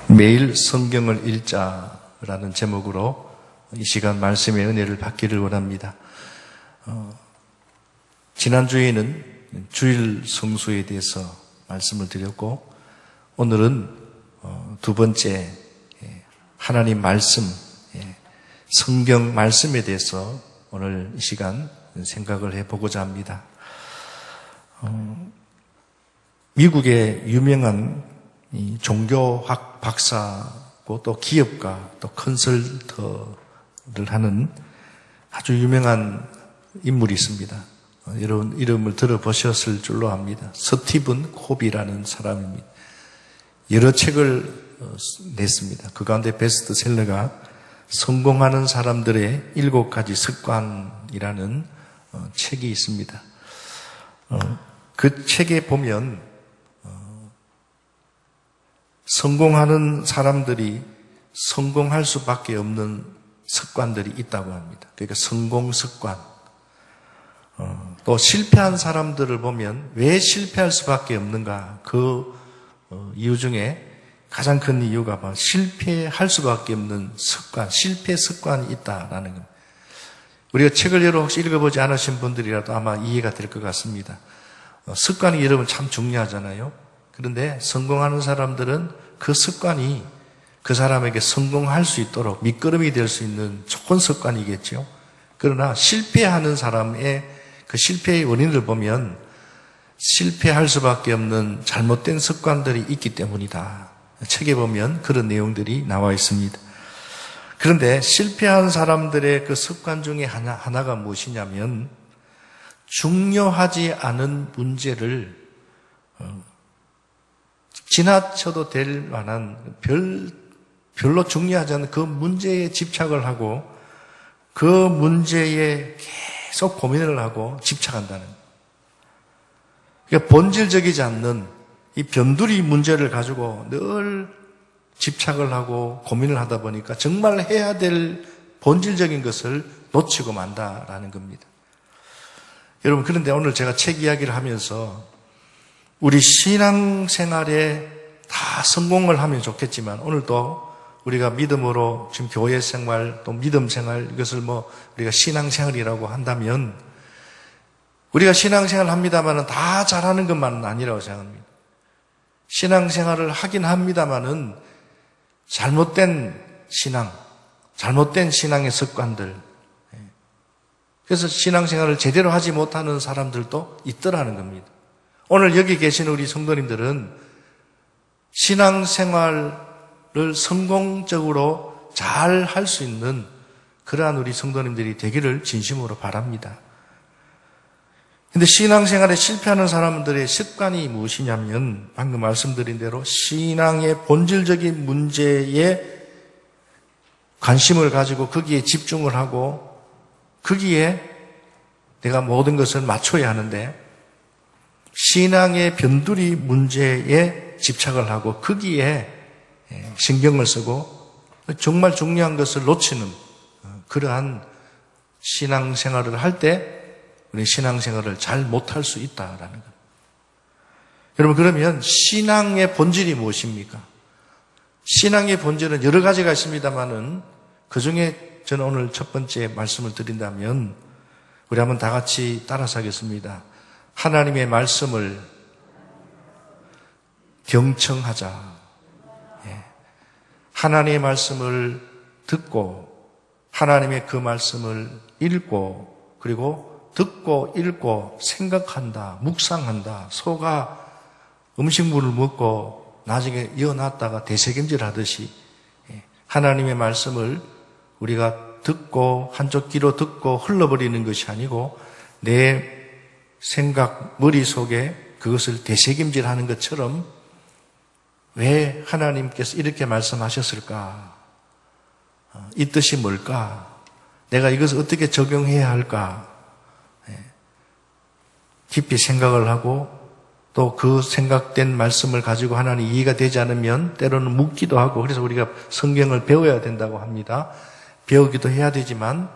매일 성경을 읽자라는 제목으로 이 시간 말씀의 은혜를 받기를 원합니다. 지난주에는 주일 성수에 대해서 말씀을 드렸고, 오늘은 두 번째 하나님 말씀, 성경 말씀에 대해서 오늘 이 시간 생각을 해보고자 합니다. 미국의 유명한 이 종교학 박사고 또 기업가 또 컨설터를 하는 아주 유명한 인물이 있습니다. 여러분 이름을 들어보셨을 줄로 압니다. 스티븐 코비라는 사람입니다. 여러 책을 냈습니다. 그 가운데 베스트셀러가 성공하는 사람들의 7가지 습관이라는 책이 있습니다. 그 책에 보면 성공하는 사람들이 성공할 수밖에 없는 습관들이 있다고 합니다. 그러니까 성공 습관. 또 실패한 사람들을 보면 왜 실패할 수밖에 없는가? 그 이유 중에 가장 큰 이유가 바로 실패할 수밖에 없는 습관, 실패 습관이 있다라는 겁니다. 우리가 책을 여러 혹시 읽어보지 않으신 분들이라도 아마 이해가 될 것 같습니다. 습관이 여러분 참 중요하잖아요. 그런데 성공하는 사람들은 그 습관이 그 사람에게 성공할 수 있도록 밑거름이 될 수 있는 좋은 습관이겠죠. 그러나 실패하는 사람의 그 실패의 원인을 보면 실패할 수밖에 없는 잘못된 습관들이 있기 때문이다. 책에 보면 그런 내용들이 나와 있습니다. 그런데 실패한 사람들의 그 습관 중에 하나가 무엇이냐면 중요하지 않은 문제를 지나쳐도 될 만한 별로 중요하지 않은 그 문제에 집착을 하고 그 문제에 계속 고민을 하고 집착한다는 거예요. 그러니까 본질적이지 않는 이 변두리 문제를 가지고 늘 집착을 하고 고민을 하다 보니까 정말 해야 될 본질적인 것을 놓치고 만다라는 겁니다. 여러분, 그런데 오늘 제가 책 이야기를 하면서 우리 신앙생활에 다 성공을 하면 좋겠지만 오늘도 우리가 믿음으로 지금 교회 생활 또 믿음 생활 이것을 우리가 신앙생활이라고 한다면 우리가 신앙생활을 합니다만은 다 잘하는 것만은 아니라고 생각합니다. 신앙생활을 하긴 합니다만은 잘못된 신앙, 잘못된 신앙의 습관들, 그래서 신앙생활을 제대로 하지 못하는 사람들도 있더라는 겁니다. 오늘 여기 계신 우리 성도님들은 신앙생활을 성공적으로 잘 할 수 있는 그러한 우리 성도님들이 되기를 진심으로 바랍니다. 근데 신앙생활에 실패하는 사람들의 습관이 무엇이냐면 방금 말씀드린 대로 신앙의 본질적인 문제에 관심을 가지고 거기에 집중을 하고 거기에 내가 모든 것을 맞춰야 하는데 신앙의 변두리 문제에 집착을 하고 거기에 신경을 쓰고 정말 중요한 것을 놓치는 그러한 신앙생활을 할 때 우리 신앙생활을 잘 못할 수 있다라는 것. 여러분, 그러면 신앙의 본질이 무엇입니까? 신앙의 본질은 여러 가지가 있습니다만은 그 중에 저는 오늘 첫 번째 말씀을 드린다면 우리 한번 다 같이 따라서 하겠습니다. 하나님의 말씀을 경청하자. 하나님의 말씀을 듣고 하나님의 그 말씀을 읽고 그리고 듣고 읽고 생각한다, 묵상한다. 소가 음식물을 먹고 나중에 이어놨다가 되새김질 하듯이 하나님의 말씀을 우리가 듣고 한쪽 귀로 듣고 흘러버리는 것이 아니고 내 생각, 머릿속에 그것을 되새김질하는 것처럼 왜 하나님께서 이렇게 말씀하셨을까? 이 뜻이 뭘까? 내가 이것을 어떻게 적용해야 할까? 깊이 생각을 하고 또 그 생각된 말씀을 가지고 하나님 이해가 되지 않으면 때로는 묻기도 하고 그래서 우리가 성경을 배워야 된다고 합니다. 배우기도 해야 되지만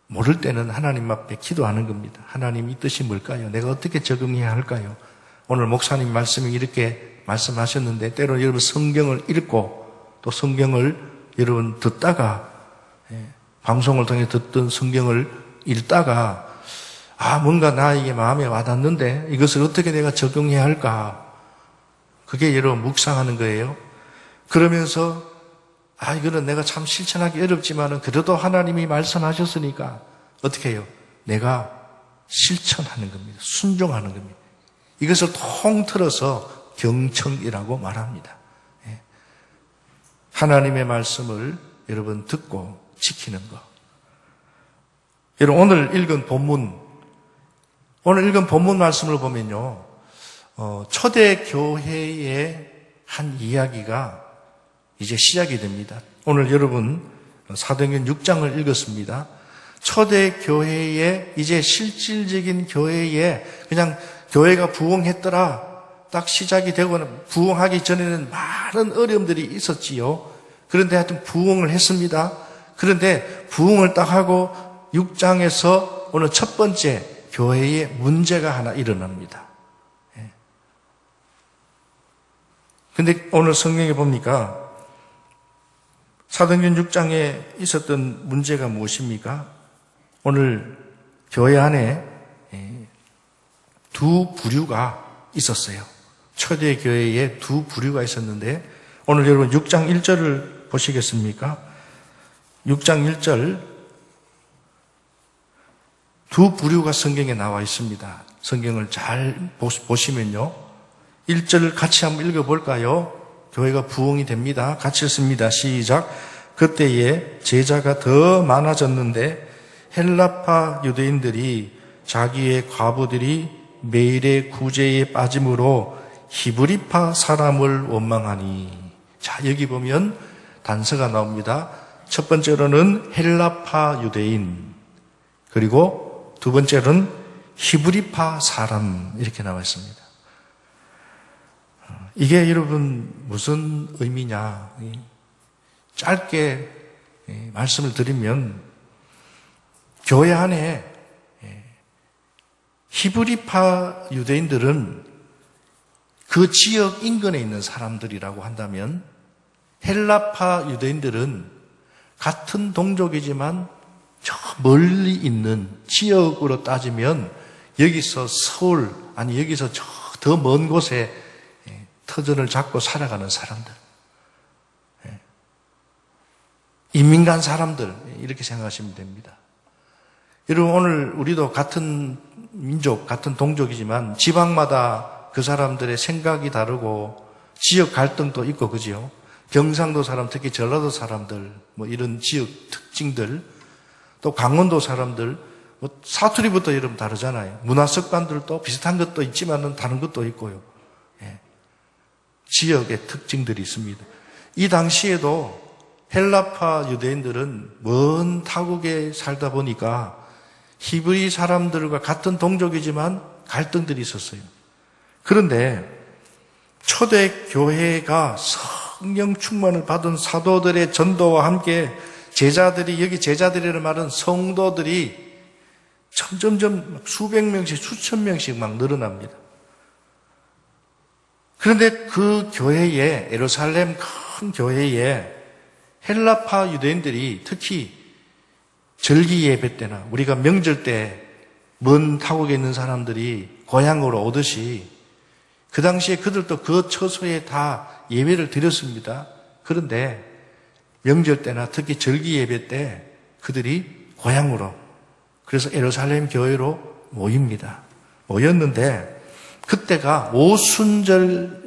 모를 때는 하나님 앞에 기도하는 겁니다. 하나님 이 뜻이 뭘까요? 내가 어떻게 적응해야 할까요? 오늘 목사님 말씀이 이렇게 말씀하셨는데 때로는 여러분 성경을 읽고 또 성경을 여러분 듣다가 방송을 통해 듣던 성경을 읽다가 뭔가 나에게 마음에 와닿는데 이것을 어떻게 내가 적용해야 할까? 그게 여러분 묵상하는 거예요. 그러면서 이거는 내가 참 실천하기 어렵지만은 그래도 하나님이 말씀하셨으니까 어떻게 해요? 내가 실천하는 겁니다. 순종하는 겁니다. 이것을 통틀어서 경청이라고 말합니다. 하나님의 말씀을 여러분 듣고 지키는 것. 여러분 오늘 읽은 본문 말씀을 보면요. 초대 교회의 한 이야기가 이제 시작이 됩니다. 오늘 여러분 사도행전 6장을 읽었습니다. 초대 교회의 이제 실질적인 교회에 그냥 교회가 부흥했더라. 딱 시작이 되고는 부흥하기 전에는 많은 어려움들이 있었지요. 그런데 하여튼 부흥을 했습니다. 그런데 부흥을 딱 하고 6장에서 오늘 첫 번째 교회에 문제가 하나 일어납니다. 근데 오늘 성경에 보니까 사도행전 6장에 있었던 문제가 무엇입니까? 오늘 교회 안에 두 부류가 있었어요. 초대 교회에 두 부류가 있었는데 오늘 여러분 6장 1절을 보시겠습니까? 6장 1절 두 부류가 성경에 나와 있습니다. 성경을 잘 보시면요. 1절 같이 한번 읽어볼까요? 교회가 부흥이 됩니다. 같이 읽습니다. 시작. 그때에 제자가 더 많아졌는데 헬라파 유대인들이 자기의 과부들이 매일의 구제에 빠짐으로 히브리파 사람을 원망하니. 자, 여기 보면 단서가 나옵니다. 첫 번째로는 헬라파 유대인, 그리고 두 번째로는 히브리파 사람, 이렇게 나와 있습니다. 이게 여러분 무슨 의미냐? 짧게 말씀을 드리면 교회 안에 히브리파 유대인들은 그 지역 인근에 있는 사람들이라고 한다면 헬라파 유대인들은 같은 동족이지만 저 멀리 있는 지역으로 따지면 여기서 서울 아니 여기서 저 더 먼 곳에 터전을 잡고 살아가는 사람들, 이민 간 사람들 이렇게 생각하시면 됩니다. 여러분 오늘 우리도 같은 민족, 같은 동족이지만 지방마다 그 사람들의 생각이 다르고 지역 갈등도 있고 그죠? 경상도 사람, 특히 전라도 사람들, 뭐 이런 지역 특징들, 또 강원도 사람들, 뭐 사투리부터 여러분 다르잖아요. 문화 습관들도 비슷한 것도 있지만은 다른 것도 있고요. 지역의 특징들이 있습니다. 이 당시에도 헬라파 유대인들은 먼 타국에 살다 보니까 히브리 사람들과 같은 동족이지만 갈등들이 있었어요. 그런데 초대 교회가 성령 충만을 받은 사도들의 전도와 함께 제자들이, 여기 제자들이라는 말은 성도들이 점점점 수백 명씩, 수천 명씩 막 늘어납니다. 그런데 그 교회에, 예루살렘 큰 교회에 헬라파 유대인들이 특히 절기 예배 때나 우리가 명절 때 먼 타국에 있는 사람들이 고향으로 오듯이 그 당시에 그들도 그 처소에 다 예배를 드렸습니다. 그런데 명절 때나 특히 절기 예배 때 그들이 고향으로, 그래서 예루살렘 교회로 모입니다. 모였는데 그때가 오순절이라는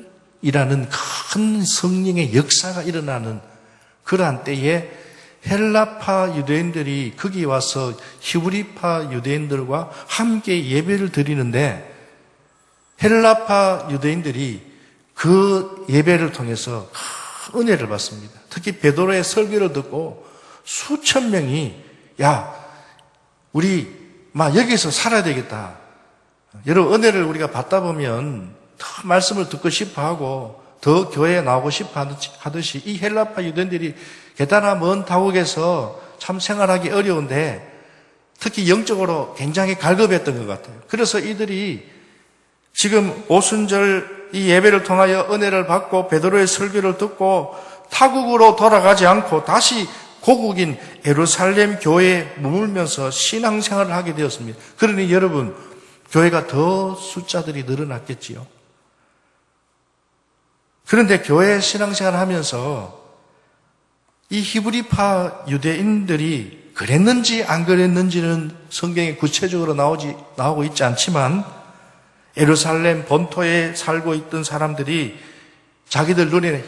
큰 성령의 역사가 일어나는 그러한 때에 헬라파 유대인들이 거기 와서 히브리파 유대인들과 함께 예배를 드리는데 헬라파 유대인들이 그 예배를 통해서 큰 은혜를 받습니다. 특히 베드로의 설교를 듣고 수천 명이 우리 여기서 살아야 되겠다. 여러분 은혜를 우리가 받다 보면 더 말씀을 듣고 싶어하고 더 교회에 나오고 싶어 하듯이 이 헬라파 유대인들이 게다나 먼 타국에서 참 생활하기 어려운데 특히 영적으로 굉장히 갈급했던 것 같아요. 그래서 이들이 지금 오순절 이 예배를 통하여 은혜를 받고 베드로의 설교를 듣고 타국으로 돌아가지 않고 다시 고국인 예루살렘 교회에 머물면서 신앙생활을 하게 되었습니다. 그러니 여러분, 교회가 더 숫자들이 늘어났겠지요. 그런데 교회 신앙생활을 하면서 이 히브리파 유대인들이 그랬는지 안 그랬는지는 성경에 구체적으로 나오고 있지 않지만 예루살렘 본토에 살고 있던 사람들이 자기들 눈에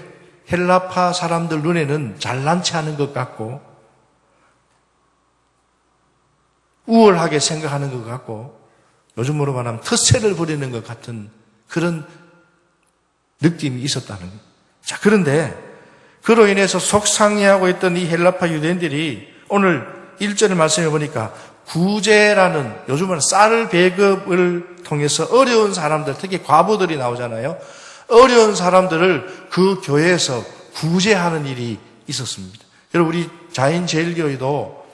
헬라파 사람들 눈에는 잘난 체 하는 것 같고 우월하게 생각하는 것 같고 요즘으로 말하면 텃세를 부리는 것 같은 그런 느낌이 있었다는 거예요. 자, 그런데 그로 인해서 속상해하고 있던 이 헬라파 유대인들이 오늘 1절의 말씀해 보니까 구제라는 요즘은 쌀 배급을 통해서 어려운 사람들, 특히 과부들이 나오잖아요. 어려운 사람들을 그 교회에서 구제하는 일이 있었습니다. 여러분, 우리 자인제일교회도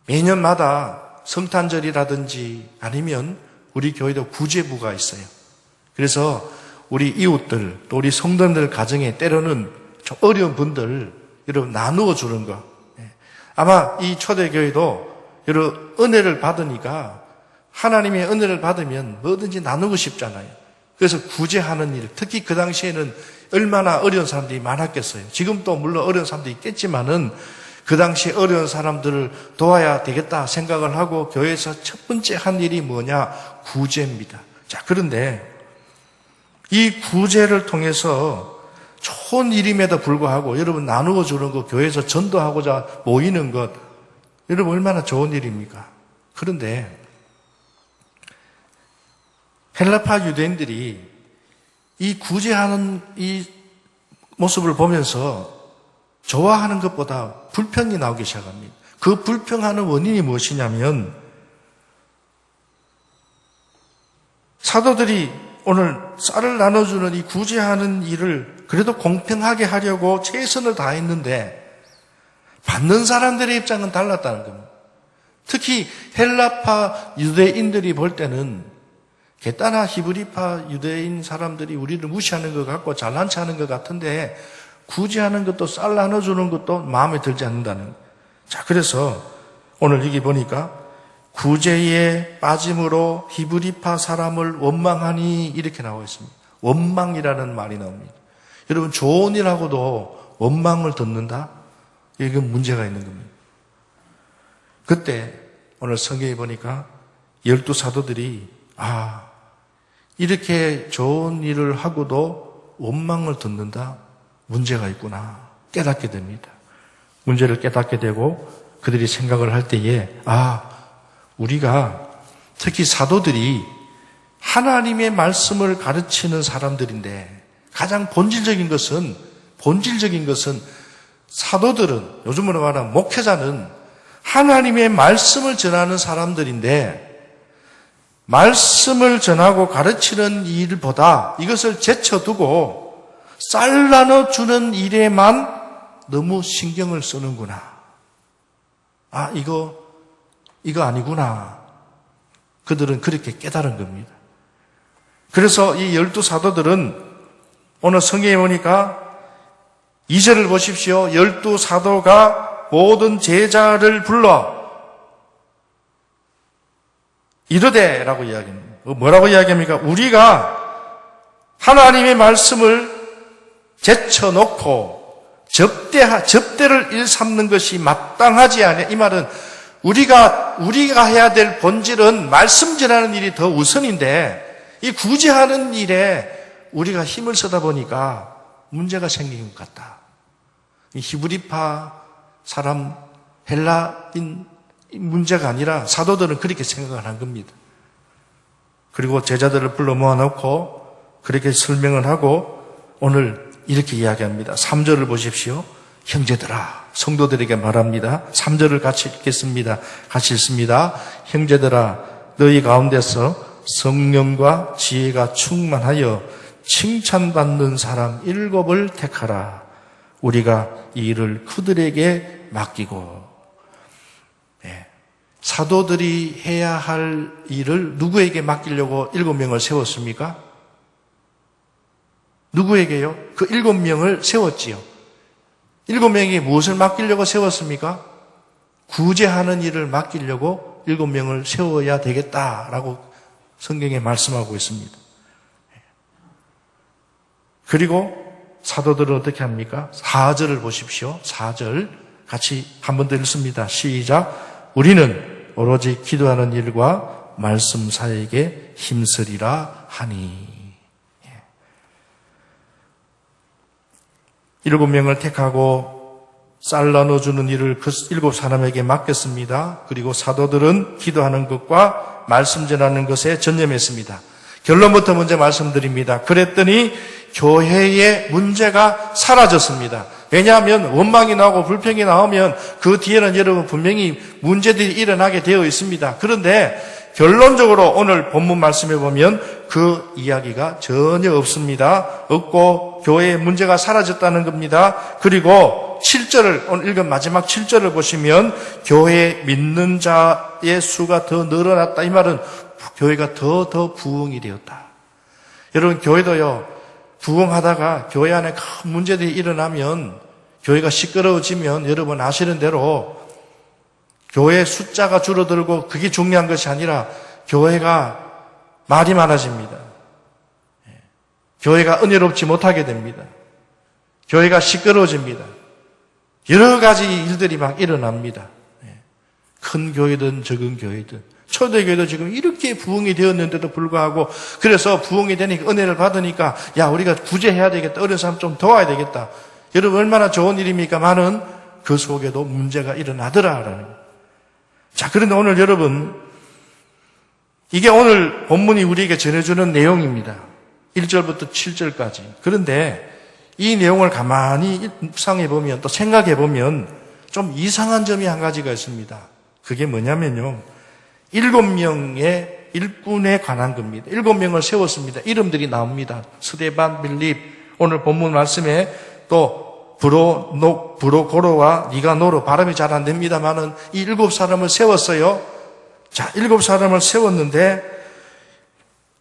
매년마다 성탄절이라든지 아니면 우리 교회도 구제부가 있어요. 그래서 우리 이웃들, 또 우리 성도님들 가정에 때로는 좀 어려운 분들 여러분 나누어 주는 거. 아마 이 초대교회도 여러분 은혜를 받으니까 하나님의 은혜를 받으면 뭐든지 나누고 싶잖아요. 그래서 구제하는 일, 특히 그 당시에는 얼마나 어려운 사람들이 많았겠어요. 지금도 물론 어려운 사람들이 있겠지만은 그 당시에 어려운 사람들을 도와야 되겠다 생각을 하고 교회에서 첫 번째 한 일이 뭐냐? 구제입니다. 자, 그런데 이 구제를 통해서 좋은 일임에도 불구하고 여러분 나누어 주는 것, 교회에서 전도하고자 모이는 것, 여러분 얼마나 좋은 일입니까? 그런데 헬라파 유대인들이 이 구제하는 이 모습을 보면서 좋아하는 것보다 불평이 나오기 시작합니다. 그 불평하는 원인이 무엇이냐면 사도들이 오늘 쌀을 나눠주는 이 구제하는 일을 그래도 공평하게 하려고 최선을 다했는데 받는 사람들의 입장은 달랐다는 겁니다. 특히 헬라파 유대인들이 볼 때는 게다나 히브리파 유대인 사람들이 우리를 무시하는 것 같고 잘난 체 하는 것 같은데 구제하는 것도 쌀 나눠주는 것도 마음에 들지 않는다는 거예요. 자, 그래서 오늘 여기 보니까 구제에 빠짐으로 히브리파 사람을 원망하니 이렇게 나와 있습니다. 원망이라는 말이 나옵니다. 여러분 좋은 일하고도 원망을 듣는다? 이건 문제가 있는 겁니다. 그때 오늘 성경에 보니까 12사도들이 이렇게 좋은 일을 하고도 원망을 듣는다? 문제가 있구나 깨닫게 됩니다. 문제를 깨닫게 되고 그들이 생각을 할 때에 우리가 특히 사도들이 하나님의 말씀을 가르치는 사람들인데 가장 본질적인 것은 사도들은 요즘으로 말하면 목회자는 하나님의 말씀을 전하는 사람들인데 말씀을 전하고 가르치는 일보다 이것을 제쳐두고 쌀 나눠주는 일에만 너무 신경을 쓰는구나. 이거 아니구나. 그들은 그렇게 깨달은 겁니다. 그래서 이 12사도들은 오늘 성경에 보니까 2절을 보십시오. 12사도가 모든 제자를 불러 이르되라고 이야기합니다. 뭐라고 이야기합니까? 우리가 하나님의 말씀을 제쳐놓고 접대를 일삼는 것이 마땅하지 않아. 이 말은 우리가 해야 될 본질은 말씀 전하는 일이 더 우선인데 이 구제하는 일에 우리가 힘을 쓰다 보니까 문제가 생긴 것 같다. 이 히브리파 사람 헬라인 문제가 아니라 사도들은 그렇게 생각을 한 겁니다. 그리고 제자들을 불러 모아놓고 그렇게 설명을 하고 오늘 이렇게 이야기합니다. 3절을 보십시오. 형제들아, 성도들에게 말합니다. 3절을 같이 읽겠습니다. 같이 읽습니다. 형제들아, 너희 가운데서 성령과 지혜가 충만하여 칭찬받는 사람 7을 택하라. 우리가 이 일을 그들에게 맡기고. 사도들이 해야 할 일을 누구에게 맡기려고 7명을 세웠습니까? 누구에게요? 그 7명을 세웠지요. 7명이 무엇을 맡기려고 세웠습니까? 구제하는 일을 맡기려고 7명을 세워야 되겠다라고 성경에 말씀하고 있습니다. 그리고 사도들은 어떻게 합니까? 4절을 보십시오. 4절 같이 한 번 더 읽습니다. 시작. 우리는 오로지 기도하는 일과 말씀 사역에 힘쓰리라 하니. 7명을 택하고 쌀 나눠주는 일을 그 7사람에게 맡겼습니다. 그리고 사도들은 기도하는 것과 말씀 전하는 것에 전념했습니다. 결론부터 먼저 말씀드립니다. 그랬더니 교회의 문제가 사라졌습니다. 왜냐하면 원망이 나오고 불평이 나오면 그 뒤에는 여러분 분명히 문제들이 일어나게 되어 있습니다. 그런데 결론적으로 오늘 본문 말씀에 보면 그 이야기가 전혀 없습니다. 없고 교회의 문제가 사라졌다는 겁니다. 그리고 7절을 오늘 읽은 마지막 7절을 보시면 교회에 믿는 자의 수가 더 늘어났다. 이 말은 교회가 더 부흥이 되었다. 여러분 교회도요. 부흥하다가 교회 안에 큰 문제들이 일어나면 교회가 시끄러워지면 여러분 아시는 대로 교회 숫자가 줄어들고 그게 중요한 것이 아니라 교회가 말이 많아집니다. 교회가 은혜롭지 못하게 됩니다. 교회가 시끄러워집니다. 여러 가지 일들이 막 일어납니다. 큰 교회든 적은 교회든 초대교회도 지금 이렇게 부흥이 되었는데도 불구하고 그래서 부흥이 되니까 은혜를 받으니까 야 우리가 구제해야 되겠다. 어려운 사람 좀 도와야 되겠다. 여러분 얼마나 좋은 일입니까만은 그 속에도 문제가 일어나더라라는 거예요. 자, 그런데 오늘 여러분 이게 오늘 본문이 우리에게 전해주는 내용입니다. 1절부터 7절까지. 그런데 이 내용을 가만히 묵상해 보면 또 생각해 보면 좀 이상한 점이 한 가지가 있습니다. 그게 뭐냐면요. 7명의 일꾼에 관한 겁니다. 7명을 세웠습니다. 이름들이 나옵니다. 스데반, 빌립, 오늘 본문 말씀에 또 브로고로와 니가노로 발음이 잘 안 됩니다만은 이 7사람을 세웠어요. 자, 7사람을 세웠는데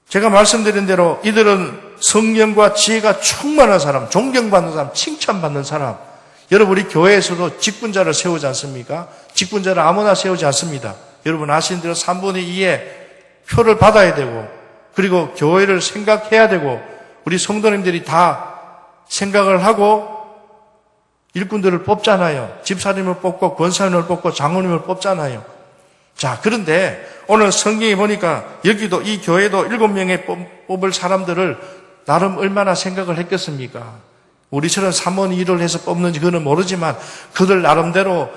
제가 말씀드린 대로 이들은 성령과 지혜가 충만한 사람, 존경받는 사람, 칭찬받는 사람. 여러분 우리 교회에서도 직분자를 세우지 않습니까? 직분자를 아무나 세우지 않습니다. 여러분 아시는 대로 3분의 2의 표를 받아야 되고 그리고 교회를 생각해야 되고 우리 성도님들이 다 생각을 하고 일꾼들을 뽑잖아요. 집사님을 뽑고 권사님을 뽑고 장로님을 뽑잖아요. 자, 그런데 오늘 성경에 보니까 여기도 이 교회도 7명의 뽑을 사람들을 나름 얼마나 생각을 했겠습니까? 우리처럼 3원 2를 해서 뽑는지 그는 모르지만 그들 나름대로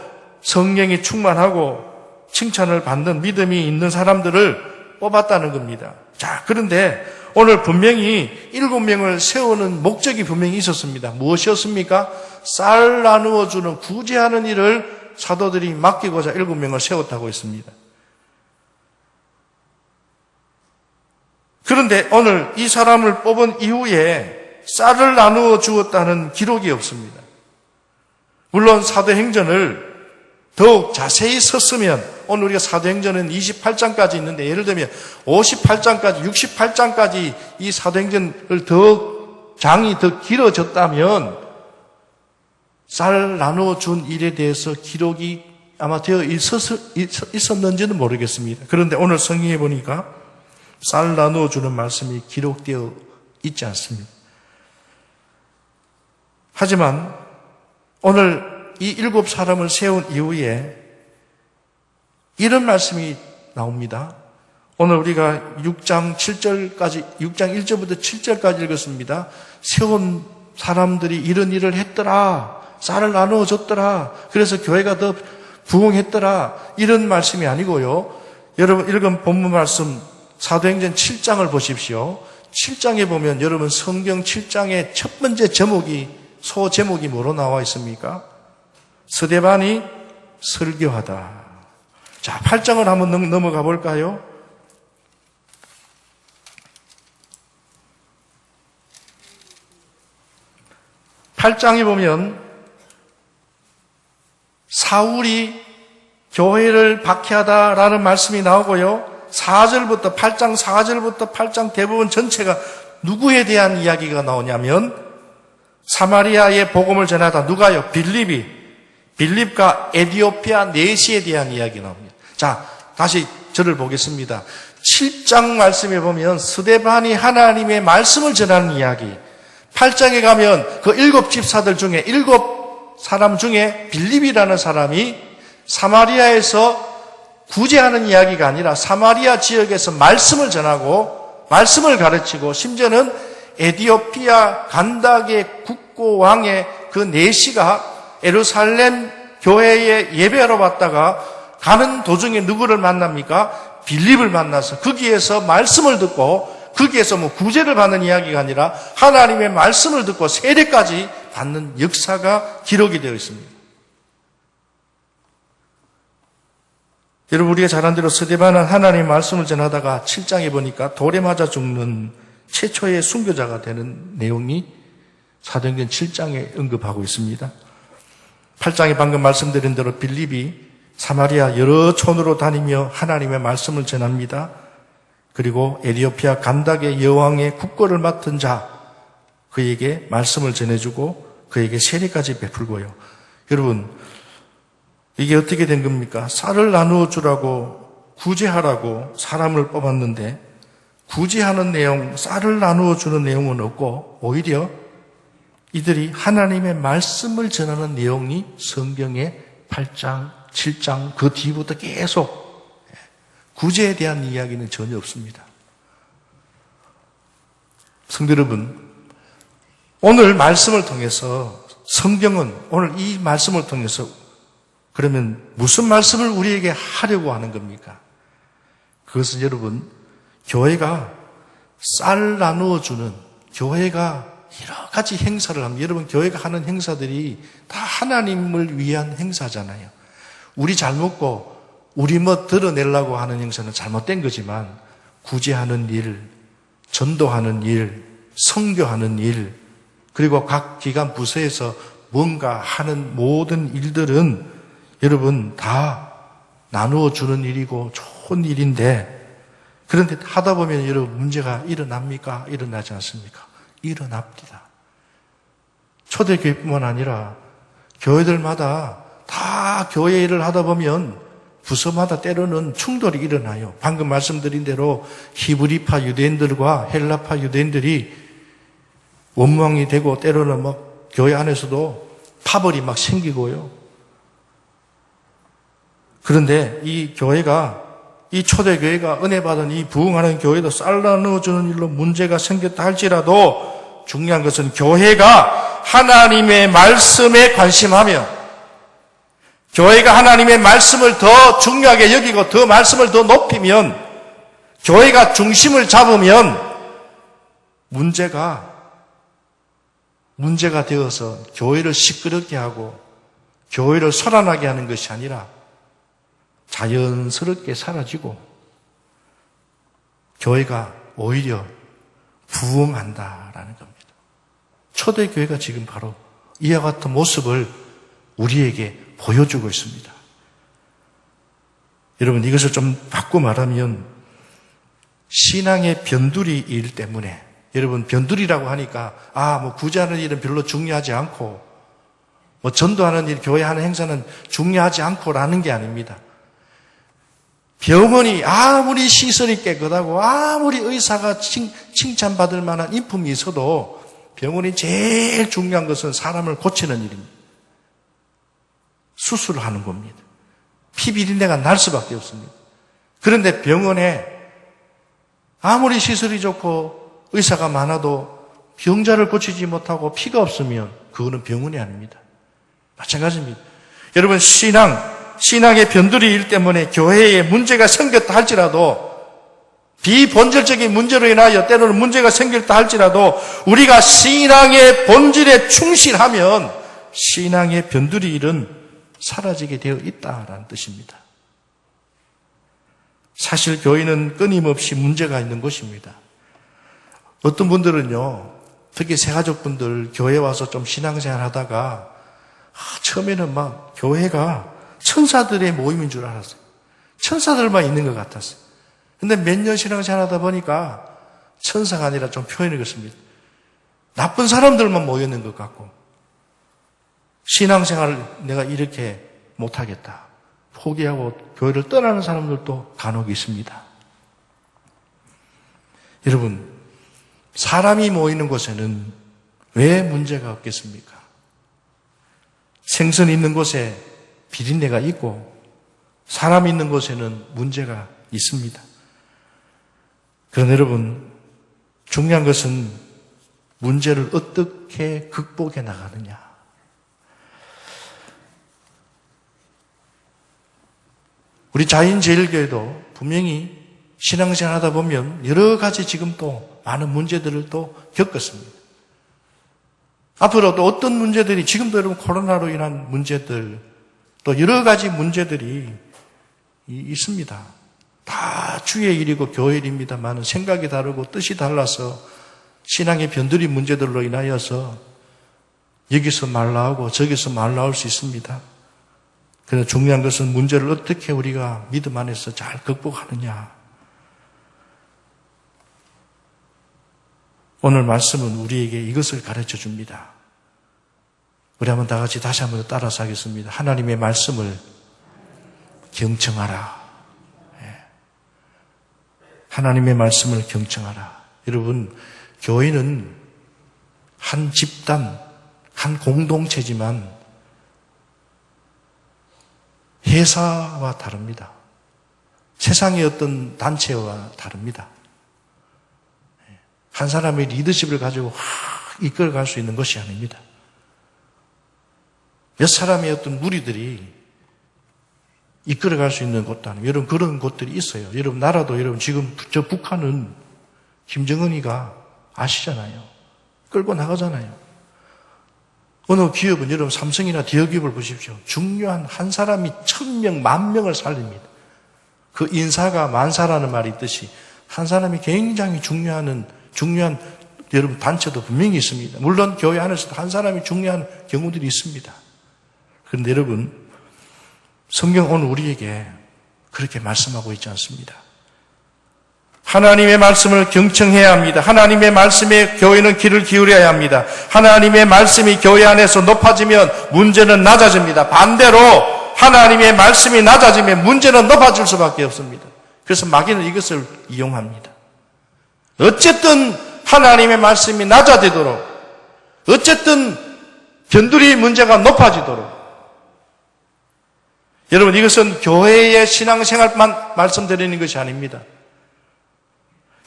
성령이 충만하고 칭찬을 받는 믿음이 있는 사람들을 뽑았다는 겁니다. 자, 그런데 오늘 분명히 7명을 세우는 목적이 분명히 있었습니다. 무엇이었습니까? 쌀 나누어 주는 구제하는 일을 사도들이 맡기고자 7명을 세웠다고 했습니다. 그런데 오늘 이 사람을 뽑은 이후에 쌀을 나누어 주었다는 기록이 없습니다. 물론 사도행전을 더욱 자세히 썼으면 오늘 우리가 사도행전은 28장까지 있는데 예를 들면 58장까지 68장까지 이 사도행전을 장이 더 길어졌다면 쌀 나누어 준 일에 대해서 기록이 아마 되어 있었는지는 모르겠습니다. 그런데 오늘 성경에 보니까 쌀 나누어 주는 말씀이 기록되어 있지 않습니다. 하지만 오늘 이 7사람을 세운 이후에 이런 말씀이 나옵니다. 오늘 우리가 6장 1절부터 7절까지 읽었습니다. 세운 사람들이 이런 일을 했더라. 쌀을 나누어 줬더라. 그래서 교회가 더 부흥했더라. 이런 말씀이 아니고요. 여러분 읽은 본문 말씀 사도행전 7장을 보십시오. 7장에 보면 여러분 성경 7장의 첫 번째 제목이 뭐로 나와 있습니까? 스데반이 설교하다. 자, 8장을 한번 넘어가 볼까요? (8장에) 보면 사울이 교회를 박해하다라는 말씀이 나오고요. 8장 4절부터 8장 대부분 전체가 누구에 대한 이야기가 나오냐면 사마리아의 복음을 전하다. 누가요? 빌립과 에디오피아 내시에 대한 이야기 나옵니다. 자, 다시 저를 보겠습니다. 7장 말씀에 보면 스데반이 하나님의 말씀을 전하는 이야기, 8장에 가면 그 7 집사들 중에 7 사람 중에 빌립이라는 사람이 사마리아에서 구제하는 이야기가 아니라 사마리아 지역에서 말씀을 전하고 말씀을 가르치고, 심지어는 에디오피아 간닥의 국고왕의 그 내시가 예루살렘 교회에 예배하러 왔다가 가는 도중에 누구를 만납니까? 빌립을 만나서 거기에서 말씀을 듣고, 거기에서 구제를 받는 이야기가 아니라 하나님의 말씀을 듣고 세례까지 받는 역사가 기록이 되어 있습니다. 여러분, 우리가 잘 아는 대로 스데반은 하나님의 말씀을 전하다가 7장에 보니까 돌에 맞아 죽는 최초의 순교자가 되는 내용이 사도행전 7장에 언급하고 있습니다. 8장에 방금 말씀드린 대로 빌립이 사마리아 여러 촌으로 다니며 하나님의 말씀을 전합니다. 그리고 에디오피아 간닥의 여왕의 국고를 맡은 자, 그에게 말씀을 전해주고 그에게 세례까지 베풀고요. 여러분, 이게 어떻게 된 겁니까? 쌀을 나누어 주라고 구제하라고 사람을 뽑았는데 구제하는 내용, 쌀을 나누어 주는 내용은 없고 오히려 이들이 하나님의 말씀을 전하는 내용이 성경의 8장, 7장 그 뒤부터 계속, 구제에 대한 이야기는 전혀 없습니다. 성도 여러분, 오늘 말씀을 통해서 성경은 오늘 이 말씀을 통해서 그러면 무슨 말씀을 우리에게 하려고 하는 겁니까? 그것은 여러분, 교회가 쌀 나누어주는, 교회가 여러 가지 행사를 합니다. 여러분, 교회가 하는 행사들이 다 하나님을 위한 행사잖아요. 우리 잘 먹고 우리 드러내려고 하는 행사는 잘못된 거지만, 구제하는 일, 전도하는 일, 선교하는 일, 그리고 각 기관 부서에서 뭔가 하는 모든 일들은 여러분 다 나누어 주는 일이고 좋은 일인데, 그런데 하다 보면 여러분 문제가 일어납니까? 일어나지 않습니까? 일어납니다. 초대교회뿐만 아니라 교회들마다 다 교회 일을 하다 보면 부서마다 때로는 충돌이 일어나요. 방금 말씀드린 대로 히브리파 유대인들과 헬라파 유대인들이 원망이 되고, 때로는 교회 안에서도 파벌이 생기고요. 그런데 이 교회가, 이 초대교회가 은혜 받은 이 부흥하는 교회도 쌀 나누어주는 일로 문제가 생겼다 할지라도 중요한 것은 교회가 하나님의 말씀에 관심하며, 교회가 하나님의 말씀을 더 중요하게 여기고 더 말씀을 더 높이면, 교회가 중심을 잡으면 문제가 되어서 교회를 시끄럽게 하고 교회를 소란하게 하는 것이 아니라 자연스럽게 사라지고 교회가 오히려 부흥한다라는 겁니다. 초대교회가 지금 바로 이와 같은 모습을 우리에게 보여주고 있습니다. 여러분, 이것을 좀 바꿔 말하면 신앙의 변두리 일 때문에, 여러분 변두리라고 하니까 구제하는 일은 별로 중요하지 않고 전도하는 일, 교회 하는 행사는 중요하지 않고라는 게 아닙니다. 병원이 아무리 시설이 깨끗하고 아무리 의사가 칭찬받을 만한 인품이 있어도 병원이 제일 중요한 것은 사람을 고치는 일입니다. 수술을 하는 겁니다. 피비린내가 날 수밖에 없습니다. 그런데 병원에 아무리 시설이 좋고 의사가 많아도 병자를 고치지 못하고 피가 없으면 그거는 병원이 아닙니다. 마찬가지입니다. 여러분, 신앙의 변두리일 때문에 교회에 문제가 생겼다 할지라도, 비본질적인 문제로 인하여 때로는 문제가 생겼다 할지라도 우리가 신앙의 본질에 충실하면 신앙의 변두리 일은 사라지게 되어 있다라는 뜻입니다. 사실 교회는 끊임없이 문제가 있는 곳입니다. 어떤 분들은요, 특히 새가족분들 교회 와서 좀 신앙생활 하다가 처음에는 교회가 천사들의 모임인 줄 알았어요. 천사들만 있는 것 같았어요. 근데 몇 년 신앙생활 하다 보니까 천사가 아니라 좀 표현을 했습니다. 나쁜 사람들만 모여있는 것 같고 신앙생활을 내가 이렇게 못하겠다 포기하고 교회를 떠나는 사람들도 간혹 있습니다. 여러분, 사람이 모이는 곳에는 왜 문제가 없겠습니까? 생선 있는 곳에 비린내가 있고 사람 있는 곳에는 문제가 있습니다. 그러나 여러분, 중요한 것은 문제를 어떻게 극복해 나가느냐. 우리 자인제일교회도 분명히 신앙생활 하다 보면 여러 가지 지금 또 많은 문제들을 또 겪었습니다. 앞으로도 어떤 문제들이, 지금도 여러분 코로나로 인한 문제들, 또 여러 가지 문제들이 있습니다. 다 주의 일이고 교회 일입니다만 생각이 다르고 뜻이 달라서 신앙의 변두리 문제들로 인하여서 여기서 말 나오고 저기서 말 나올 수 있습니다. 그러나 중요한 것은 문제를 어떻게 우리가 믿음 안에서 잘 극복하느냐. 오늘 말씀은 우리에게 이것을 가르쳐 줍니다. 우리 한번 다 같이 다시 한번 따라서 하겠습니다. 하나님의 말씀을 경청하라. 하나님의 말씀을 경청하라. 여러분, 교회는 한 집단, 한 공동체지만 회사와 다릅니다. 세상의 어떤 단체와 다릅니다. 한 사람의 리더십을 가지고 이끌어갈 수 있는 것이 아닙니다. 몇 사람의 어떤 무리들이 이끌어갈 수 있는 것도 아니고, 여러분 그런 곳들이 있어요. 여러분 나라도 여러분 지금 저 북한은 김정은이가 아시잖아요. 끌고 나가잖아요. 어느 기업은 여러분 삼성이나 대기업을 보십시오. 중요한 한 사람이 1000명, 10,000명을 살립니다. 그 인사가 만사라는 말이 있듯이 한 사람이 굉장히 중요한 여러분 단체도 분명히 있습니다. 물론 교회 안에서도 한 사람이 중요한 경우들이 있습니다. 그런데 여러분, 성경 오늘 우리에게 그렇게 말씀하고 있지 않습니다. 하나님의 말씀을 경청해야 합니다. 하나님의 말씀에 교회는 귀를 기울여야 합니다. 하나님의 말씀이 교회 안에서 높아지면 문제는 낮아집니다. 반대로 하나님의 말씀이 낮아지면 문제는 높아질 수밖에 없습니다. 그래서 마귀는 이것을 이용합니다. 어쨌든 하나님의 말씀이 낮아지도록, 어쨌든 변두리 문제가 높아지도록. 여러분, 이것은 교회의 신앙생활만 말씀드리는 것이 아닙니다.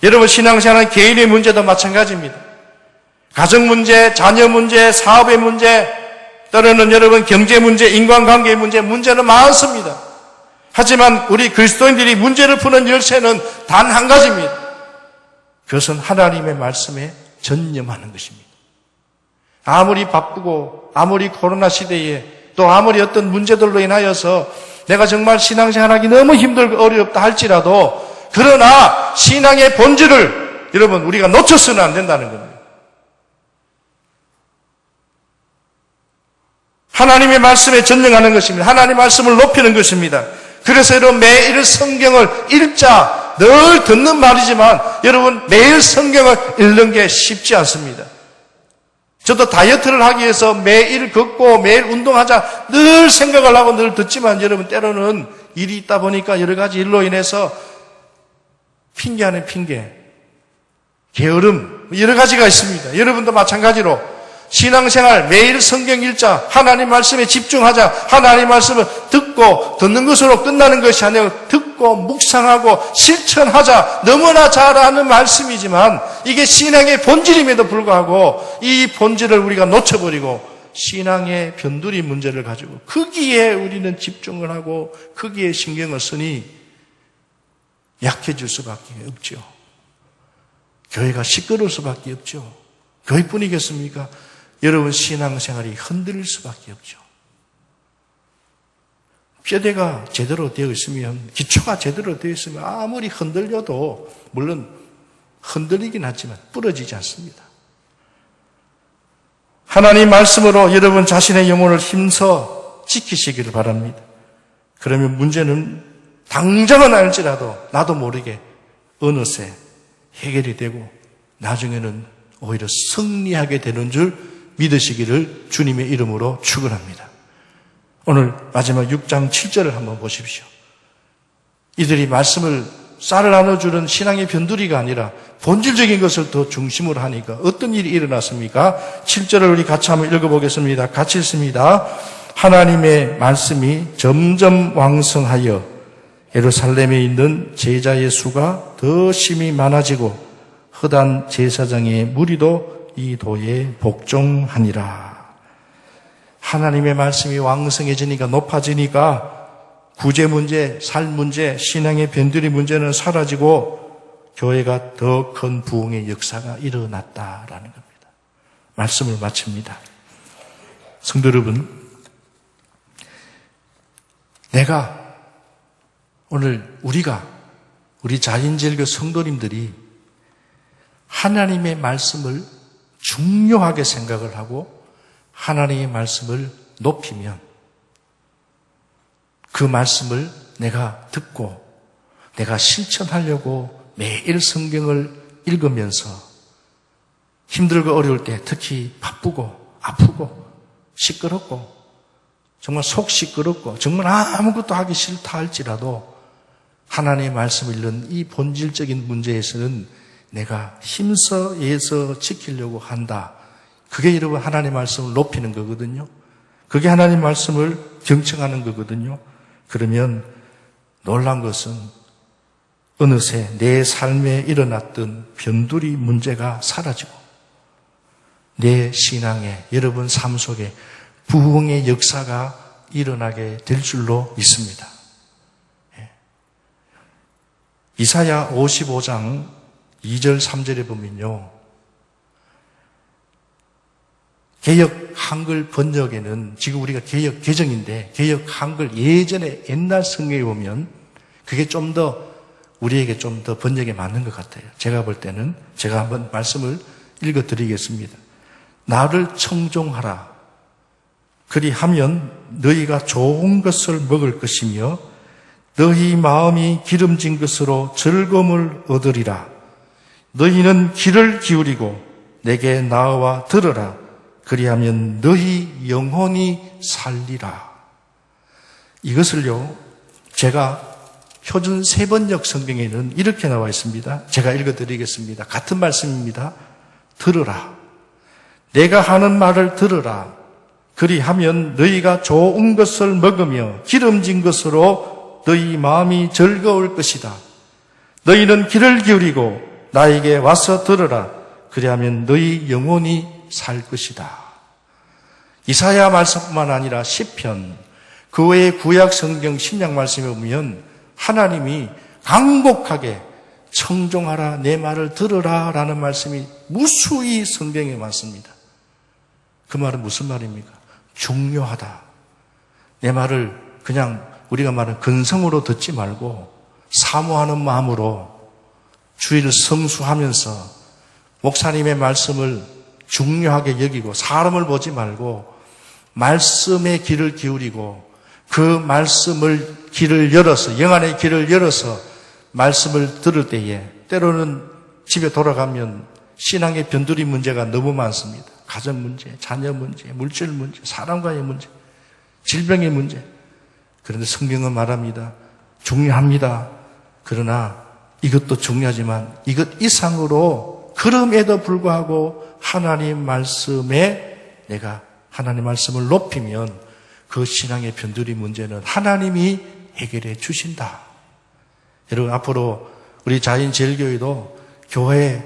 여러분, 신앙생활은 개인의 문제도 마찬가지입니다. 가정 문제, 자녀 문제, 사업의 문제, 때로는 여러분 경제 문제, 인간관계의 문제는 많습니다. 하지만 우리 그리스도인들이 문제를 푸는 열쇠는 단 한 가지입니다. 그것은 하나님의 말씀에 전념하는 것입니다. 아무리 바쁘고 아무리 코로나 시대에 또 아무리 어떤 문제들로 인하여서 내가 정말 신앙생활하기 너무 힘들고 어렵다 할지라도, 그러나 신앙의 본질을 여러분 우리가 놓쳐서는 안 된다는 겁니다. 하나님의 말씀에 전념하는 것입니다. 하나님의 말씀을 높이는 것입니다. 그래서 여러분 매일 성경을 읽자, 늘 듣는 말이지만 여러분 매일 성경을 읽는 게 쉽지 않습니다. 저도 다이어트를 하기 위해서 매일 걷고 매일 운동하자 늘 생각을 하고 늘 듣지만 여러분 때로는 일이 있다 보니까 여러 가지 일로 인해서 핑계 아닌 핑계, 게으름 여러 가지가 있습니다. 여러분도 마찬가지로 신앙생활 매일 성경 읽자, 하나님 말씀에 집중하자, 하나님 말씀을 듣는 것으로 끝나는 것이 아니라 듣고 묵상하고 실천하자, 너무나 잘 아는 말씀이지만 이게 신앙의 본질임에도 불구하고 이 본질을 우리가 놓쳐버리고 신앙의 변두리 문제를 가지고 거기에 우리는 집중을 하고 거기에 신경을 쓰니 약해질 수밖에 없죠. 교회가 시끄러울 수밖에 없죠. 교회뿐이겠습니까? 여러분 신앙생활이 흔들릴 수밖에 없죠. 뼈대가 제대로 되어 있으면, 기초가 제대로 되어 있으면 아무리 흔들려도 물론 흔들리긴 하지만 부러지지 않습니다. 하나님 말씀으로 여러분 자신의 영혼을 힘써 지키시기를 바랍니다. 그러면 문제는 당장은 알지라도 나도 모르게 어느새 해결이 되고 나중에는 오히려 승리하게 되는 줄 믿으시기를 주님의 이름으로 축원합니다. 오늘 마지막 6장 7절을 한번 보십시오. 이들이 말씀을 쌀을 나눠주는 신앙의 변두리가 아니라 본질적인 것을 더 중심으로 하니까 어떤 일이 일어났습니까? 7절을 우리 같이 한번 읽어보겠습니다. 같이 읽습니다. 하나님의 말씀이 점점 왕성하여 예루살렘에 있는 제자의 수가 더 심히 많아지고 허단 제사장의 무리도 이 도에 복종하니라. 하나님의 말씀이 왕성해지니까 높아지니까 구제 문제, 살 문제, 신앙의 변두리 문제는 사라지고 교회가 더 큰 부흥의 역사가 일어났다라는 겁니다. 말씀을 마칩니다. 성도 여러분, 내가 오늘 우리 자인절교 성도님들이 하나님의 말씀을 중요하게 생각을 하고 하나님의 말씀을 높이면 그 말씀을 내가 듣고 내가 실천하려고 매일 성경을 읽으면서 힘들고 어려울 때 특히 바쁘고 아프고 시끄럽고 정말 속 시끄럽고 정말 아무것도 하기 싫다 할지라도 하나님의 말씀을 읽는 이 본질적인 문제에서는 내가 힘써 애써 지키려고 한다. 그게 여러분 하나님의 말씀을 높이는 거거든요. 그게 하나님의 말씀을 경청하는 거거든요. 그러면 놀란 것은 어느새 내 삶에 일어났던 변두리 문제가 사라지고 내 신앙에 여러분 삶 속에 부흥의 역사가 일어나게 될 줄로 믿습니다. 이사야 55장 2절 3절에 보면요. 개역 한글 번역에는 지금 우리가 개역 개정인데 개역 한글 예전에 옛날 성경에 보면 그게 좀 더 우리에게 좀 더 번역에 맞는 것 같아요. 제가 볼 때는 제가 한번 말씀을 읽어드리겠습니다. 나를 청종하라. 그리하면 너희가 좋은 것을 먹을 것이며 너희 마음이 기름진 것으로 즐거움을 얻으리라. 너희는 귀를 기울이고 내게 나와 들으라. 그리하면 너희 영혼이 살리라. 이것을요, 제가 표준 세번역 성경에는 이렇게 나와 있습니다. 제가 읽어드리겠습니다. 같은 말씀입니다. 들으라. 내가 하는 말을 들으라. 그리하면 너희가 좋은 것을 먹으며 기름진 것으로 너희 마음이 즐거울 것이다. 너희는 귀를 기울이고 나에게 와서 들으라. 그리하면 너희 영혼이 살 것이다. 이사야 말씀뿐만 아니라 시편, 그 외에 구약 성경 신약 말씀에 보면 하나님이 간곡하게 청종하라, 내 말을 들으라 라는 말씀이 무수히 성경에 많습니다. 그 말은 무슨 말입니까? 중요하다. 내 말을 그냥 우리가 말하는 근성으로 듣지 말고 사모하는 마음으로 주의를 성수하면서 목사님의 말씀을 중요하게 여기고 사람을 보지 말고 말씀에 귀를 기울이고 그 말씀을 귀를 열어서 영안의 귀를 열어서 말씀을 들을 때에 때로는 집에 돌아가면 신앙의 변두리 문제가 너무 많습니다. 가정 문제, 자녀 문제, 물질 문제, 사람과의 문제, 질병의 문제. 그런데 성경은 말합니다. 중요합니다. 그러나 이것도 중요하지만 이것 이상으로 그럼에도 불구하고 하나님 말씀에 내가 하나님 말씀을 높이면 그 신앙의 변두리 문제는 하나님이 해결해 주신다. 여러분 앞으로 우리 자인제일교회도 교회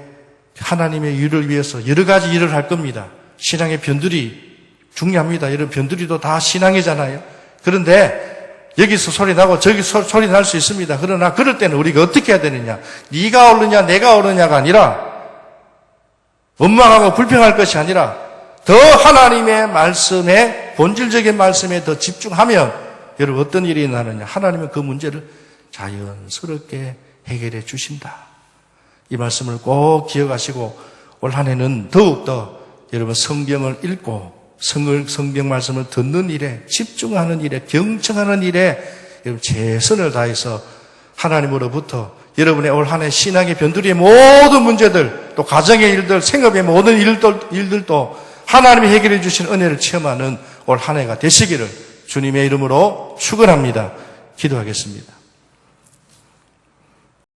하나님의 일을 위해서 여러 가지 일을 할 겁니다. 신앙의 변두리 중요합니다. 여러분 변두리도 다 신앙이잖아요. 그런데 여기서 소리 나고 저기서 소리 날 수 있습니다. 그러나 그럴 때는 우리가 어떻게 해야 되느냐? 네가 옳으냐 내가 옳으냐가 아니라 원망하고 불평할 것이 아니라 더 하나님의 말씀에 본질적인 말씀에 더 집중하면 여러분 어떤 일이 일어나느냐? 하나님은 그 문제를 자연스럽게 해결해 주신다. 이 말씀을 꼭 기억하시고 올 한 해는 더욱더 여러분 성경을 읽고 성경 말씀을 듣는 일에 집중하는 일에 경청하는 일에 여러분 최선을 다해서 하나님으로부터 여러분의 올 한 해 신앙의 변두리의 모든 문제들, 또 가정의 일들, 생업의 모든 일들도 하나님이 해결해 주신 은혜를 체험하는 올 한 해가 되시기를 주님의 이름으로 축원합니다. 기도하겠습니다.